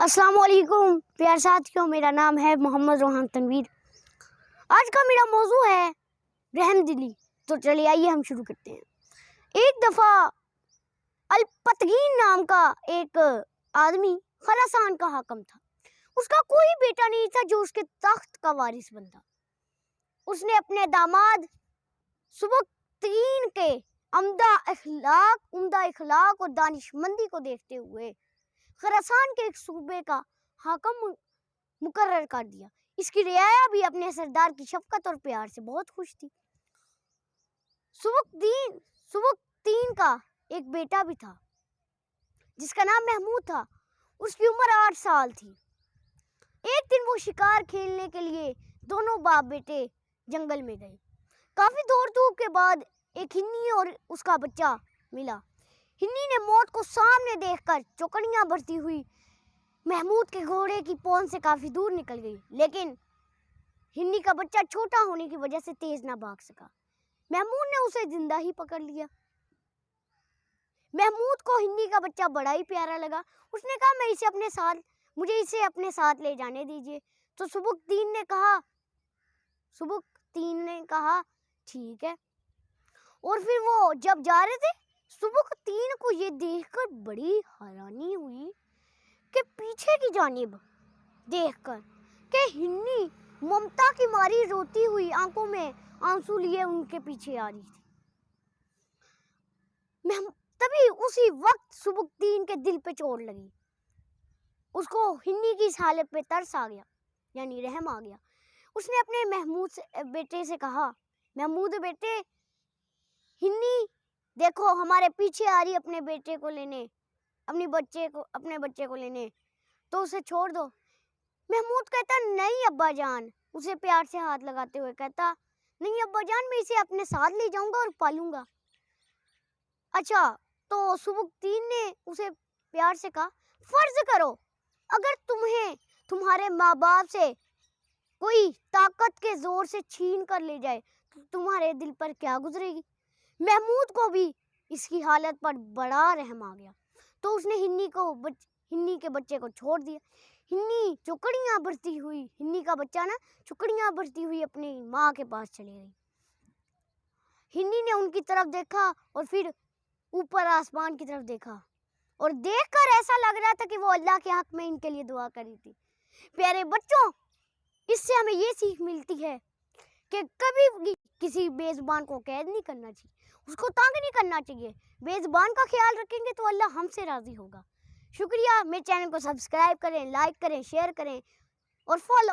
السلام علیکم پیار ساتھیوں، میرا نام ہے محمد روحان تنویر۔ آج کا میرا موضوع ہے رحم دلی۔ تو چلیے آئیے ہم شروع کرتے ہیں۔ ایک دفعہ الپتگین نام کا ایک آدمی خراسان کا حاکم تھا۔ اس کا کوئی بیٹا نہیں تھا جو اس کے تخت کا وارث بنتا۔ اس نے اپنے داماد سبکتگین کے عمدہ اخلاق اور دانشمندی کو دیکھتے ہوئے خراسان کے ایک صوبے کا حاکم مقرر کر دیا۔ اس کی رعایا بھی اپنے سردار کی شفقت اور پیار سے بہت خوش تھی۔ سبکتگین کا ایک بیٹا بھی تھا جس کا نام محمود تھا۔ اس کی عمر 8 سال تھی۔ ایک دن وہ شکار کھیلنے کے لیے دونوں باپ بیٹے جنگل میں گئے۔ کافی دور دھوپ کے بعد ایک ہنی اور اس کا بچہ ملا۔ ہنی نے موت کو سامنے دیکھ کر چوکڑیاں بھرتی ہوئی محمود کے گھوڑے کی پون سے کافی دور نکل گئی، لیکن ہنی کا بچہ چھوٹا ہونے کی وجہ سے تیز نہ بھاگ سکا۔ محمود نے اسے زندہ ہی پکڑ لیا۔ محمود کو ہنی کا بچہ بڑا ہی پیارا لگا۔ اس نے کہا مجھے اسے اپنے ساتھ لے جانے دیجیے۔ تو سبکتگین نے کہا ٹھیک ہے۔ اور پھر وہ جب جا رہے تھے، سبکتگین کو یہ دیکھ کر بڑی حیرانی ہوئی کہ پیچھے کی جانب دیکھ کر کہ ہنی ممتا کی ماری روتی ہوئی آنکھوں میں آنسو لیے ان کے پیچھے آ رہی تھی۔ تبھی اسی وقت سبکتگین کے دل پہ چوٹ لگی۔ اس کو ہنی کی اس حالت پہ ترس آ گیا، یعنی رحم آ گیا۔ اس نے اپنے محمود بیٹے سے کہا، محمود بیٹے، ہنی دیکھو ہمارے پیچھے آ رہی اپنے بچے کو لینے، تو اسے چھوڑ دو۔ محمود کہتا نہیں ابا جان، اسے پیار سے ہاتھ لگاتے ہوئے کہتا نہیں ابا جان، میں اسے اپنے ساتھ لے جاؤں گا اور پالوں گا۔ اچھا، تو سبکتگین نے اسے پیار سے کہا، فرض کرو اگر تمہیں تمہارے ماں باپ سے کوئی طاقت کے زور سے چھین کر لے جائے تو تمہارے دل پر کیا گزرے گی؟ محمود کو بھی اس کی حالت پر بڑا رحم آ گیا، تو اس نے ہنی کے بچے کو چھوڑ دیا۔ ہنی کا بچہ چکڑیاں بھرتی ہوئی اپنی ماں کے پاس چلی گئی۔ ہنی نے ان کی طرف دیکھا اور پھر اوپر آسمان کی طرف دیکھا، اور دیکھ کر ایسا لگ رہا تھا کہ وہ اللہ کے حق میں ان کے لیے دعا کری تھی۔ پیارے بچوں، اس سے ہمیں یہ سیکھ ملتی ہے کہ کبھی بھی کسی بے زبان کو قید نہیں کرنا چاہیے، اس کو تنگ نہیں کرنا چاہیے۔ بے زبان کا خیال رکھیں گے تو اللہ ہم سے راضی ہوگا۔ شکریہ۔ میرے چینل کو سبسکرائب کریں، لائک کریں، شیئر کریں اور فالو